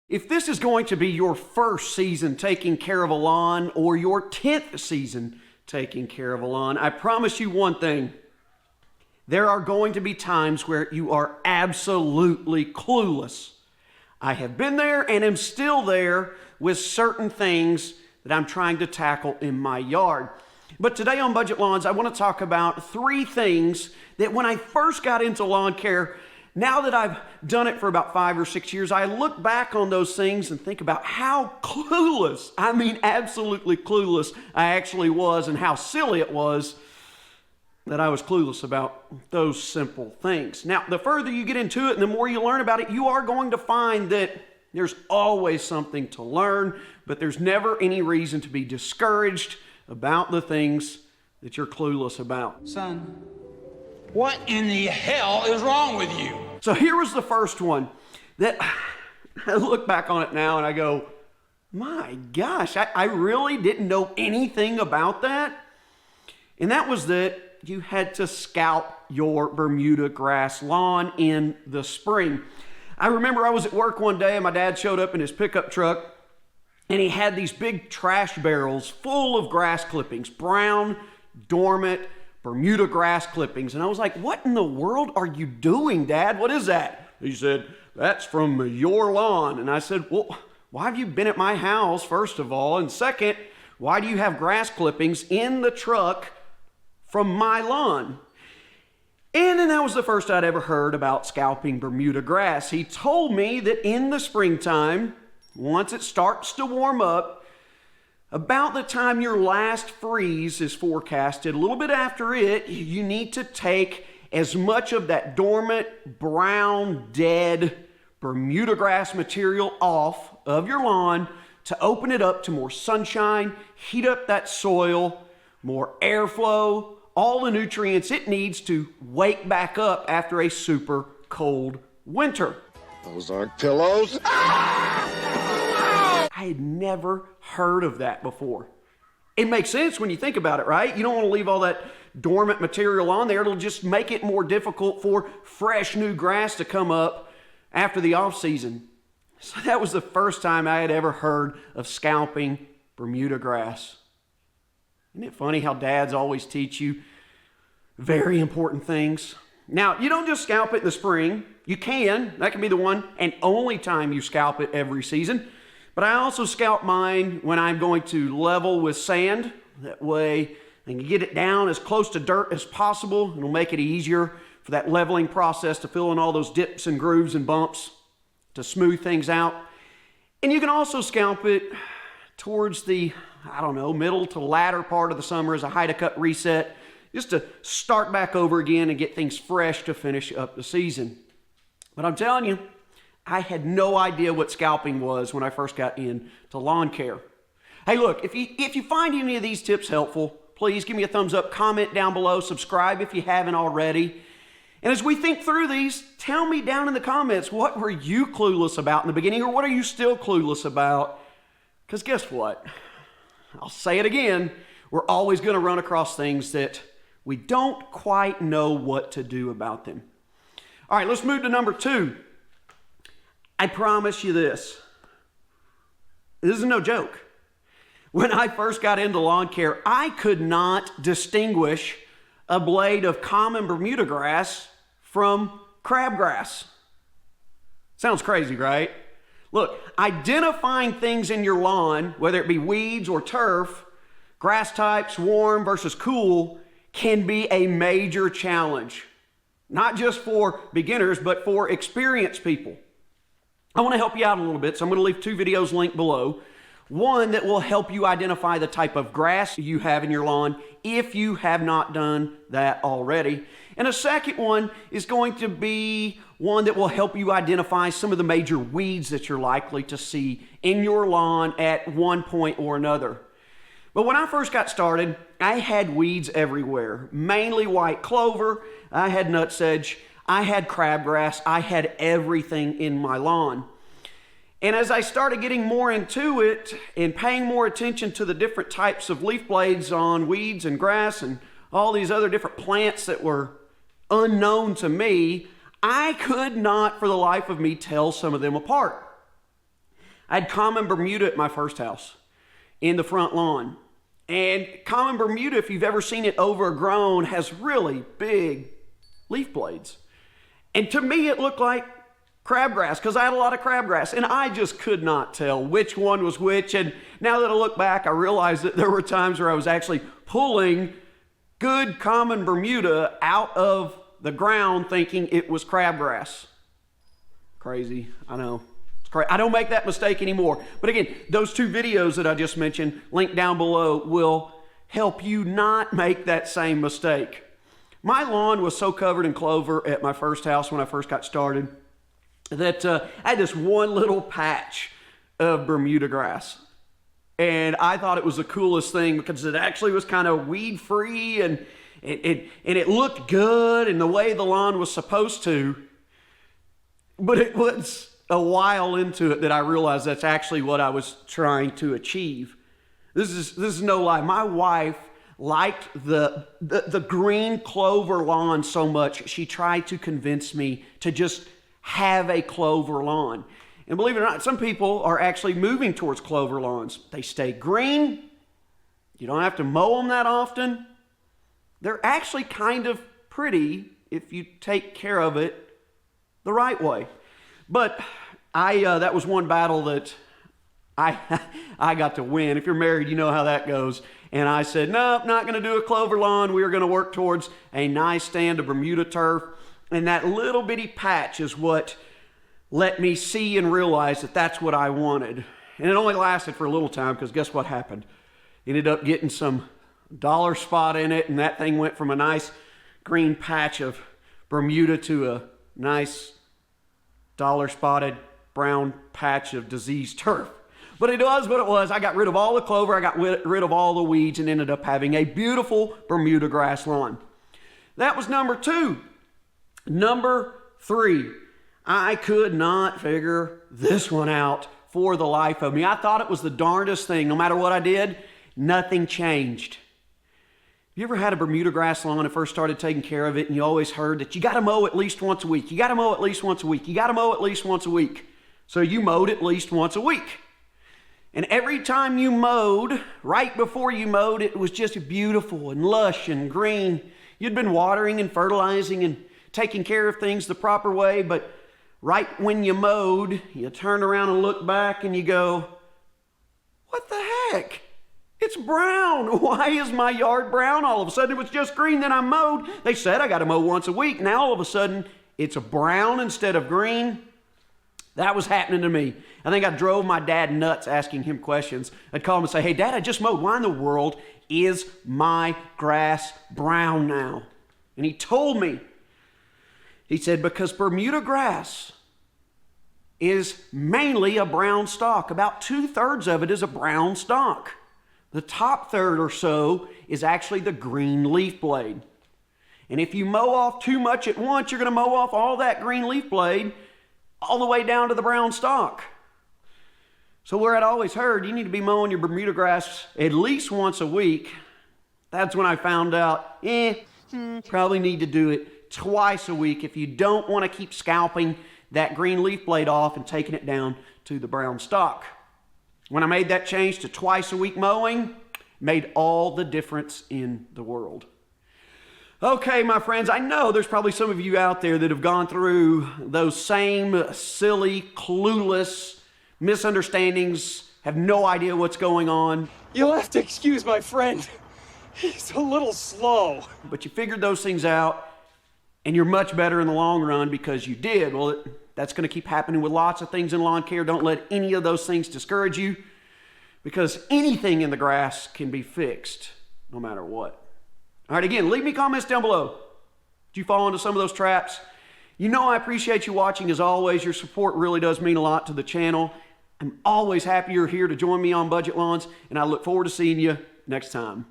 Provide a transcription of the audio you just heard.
If this is going to be your first season taking care of a lawn or your 10th season taking care of a lawn, I promise you one thing. There are going to be times where you are absolutely clueless. I have been there and am still there with certain things that I'm trying to tackle in my yard. But today on Budget Lawns, I want to talk about 3 things that when I first got into lawn care, now that I've done it for about 5 or 6 years, I look back on those things and think about how clueless, I mean absolutely clueless, I actually was, and how silly it was that I was clueless about those simple things. Now, the further you get into it and the more you learn about it, you are going to find that there's always something to learn, but there's never any reason to be discouraged about the things that you're clueless about. Son, what in the hell is wrong with you? So here was the first one that I look back on it now and I go, my gosh, I really didn't know anything about that. And that was that you had to scalp your Bermuda grass lawn in the spring. I remember I was at work one day and my dad showed up in his pickup truck and he had these big trash barrels full of grass clippings, brown, dormant, Bermuda grass clippings. And I was like, what in the world are you doing, Dad? What is that? He said, that's from your lawn. And I said, well, why have you been at my house, first of all? And second, why do you have grass clippings in the truck from my lawn? And then that was the first I'd ever heard about scalping Bermuda grass. He told me that in the springtime, once it starts to warm up, about the time your last freeze is forecasted, a little bit after it, you need to take as much of that dormant, brown, dead Bermuda grass material off of your lawn to open it up to more sunshine, heat up that soil, more airflow, all the nutrients it needs to wake back up after a super cold winter. Those aren't pillows. I had never heard of that before. It makes sense when you think about it, right? You don't want to leave all that dormant material on there. It'll just make it more difficult for fresh new grass to come up after the off season. So that was the first time I had ever heard of scalping Bermuda grass. Isn't it funny how dads always teach you very important things? Now, you don't just scalp it in the spring. You can. That can be the one and only time you scalp it every season. But I also scalp mine when I'm going to level with sand. That way I can get it down as close to dirt as possible. It'll make it easier for that leveling process to fill in all those dips and grooves and bumps to smooth things out. And you can also scalp it towards the, middle to latter part of the summer as a hide-a-cut reset, just to start back over again and get things fresh to finish up the season. But I'm telling you, I had no idea what scalping was when I first got into lawn care. Hey, look, if you find any of these tips helpful, please give me a thumbs up, comment down below, subscribe if you haven't already. And as we think through these, tell me down in the comments, what were you clueless about in the beginning, or what are you still clueless about? Because guess what? I'll say it again, we're always going to run across things that we don't quite know what to do about them. All right, let's move to number 2. I promise you this is no joke. When I first got into lawn care, I could not distinguish a blade of common Bermuda grass from crabgrass. Sounds crazy, right? Look, identifying things in your lawn, whether it be weeds or turf, grass types, warm versus cool, can be a major challenge. Not just for beginners, but for experienced people. I want to help you out a little bit, so I'm going to leave 2 videos linked below. One that will help you identify the type of grass you have in your lawn if you have not done that already. And a second one is going to be one that will help you identify some of the major weeds that you're likely to see in your lawn at one point or another. But when I first got started, I had weeds everywhere, mainly white clover, I had nutsedge, I had crabgrass, I had everything in my lawn. And as I started getting more into it and paying more attention to the different types of leaf blades on weeds and grass and all these other different plants that were unknown to me, I could not for the life of me tell some of them apart. I had common Bermuda at my first house in the front lawn. And common Bermuda, if you've ever seen it overgrown, has really big leaf blades. And to me, it looked like crabgrass because I had a lot of crabgrass. And I just could not tell which one was which. And now that I look back, I realize that there were times where I was actually pulling good common Bermuda out of the ground thinking it was crabgrass. Crazy, I know. I don't make that mistake anymore. But again, those 2 videos that I just mentioned, linked down below, will help you not make that same mistake. My lawn was so covered in clover at my first house when I first got started that I had this one little patch of Bermuda grass. And I thought it was the coolest thing because it actually was kind of weed-free and it looked good in the way the lawn was supposed to. But it was a while into it that I realized that's actually what I was trying to achieve. This is no lie. My wife liked the green clover lawn so much, she tried to convince me to just have a clover lawn. And believe it or not, some people are actually moving towards clover lawns. They stay green. You don't have to mow them that often. They're actually kind of pretty if you take care of it the right way. But that was one battle that I got to win. If you're married, you know how that goes. And I said, nope, not going to do a clover lawn. We are going to work towards a nice stand of Bermuda turf. And that little bitty patch is what let me see and realize that that's what I wanted. And it only lasted for a little time because guess what happened? Ended up getting some dollar spot in it, and that thing went from a nice green patch of Bermuda to a nice dollar spotted brown patch of diseased turf. But it was what it was. I got rid of all the clover, I got rid of all the weeds, and ended up having a beautiful Bermuda grass lawn. That was number 2. Number 3, I could not figure this one out for the life of me. I thought it was the darndest thing. No matter what I did, nothing changed. You ever had a Bermuda grass lawn and first started taking care of it, and you always heard that you got to mow at least once a week. You got to mow at least once a week. You got to mow at least once a week. So you mowed at least once a week. And every time you mowed, right before you mowed, it was just beautiful and lush and green. You'd been watering and fertilizing and taking care of things the proper way, but right when you mowed, you turn around and look back and you go, what the heck? It's brown. Why is my yard brown? All of a sudden it was just green, then I mowed. They said I got to mow once a week. Now all of a sudden it's a brown instead of green. That was happening to me. I think I drove my dad nuts asking him questions. I'd call him and say, hey, Dad, I just mowed. Why in the world is my grass brown now? And he told me, he said, because Bermuda grass is mainly a brown stalk. About 2/3 of it is a brown stalk. The top third or so is actually the green leaf blade. And if you mow off too much at once, you're going to mow off all that green leaf blade all the way down to the brown stalk. So where I'd always heard you need to be mowing your Bermuda grass at least once a week, that's when I found out, probably need to do it twice a week if you don't want to keep scalping that green leaf blade off and taking it down to the brown stalk. When I made that change to twice a week mowing, made all the difference in the world. Okay, my friends, I know there's probably some of you out there that have gone through those same silly, clueless misunderstandings, have no idea what's going on. You'll have to excuse my friend. He's a little slow. But you figured those things out, and you're much better in the long run because you did. Well, that's going to keep happening with lots of things in lawn care. Don't let any of those things discourage you, because anything in the grass can be fixed no matter what. All right, again, leave me comments down below. Did you fall into some of those traps? You know I appreciate you watching as always. Your support really does mean a lot to the channel. I'm always happy you're here to join me on Budget Lawns, and I look forward to seeing you next time.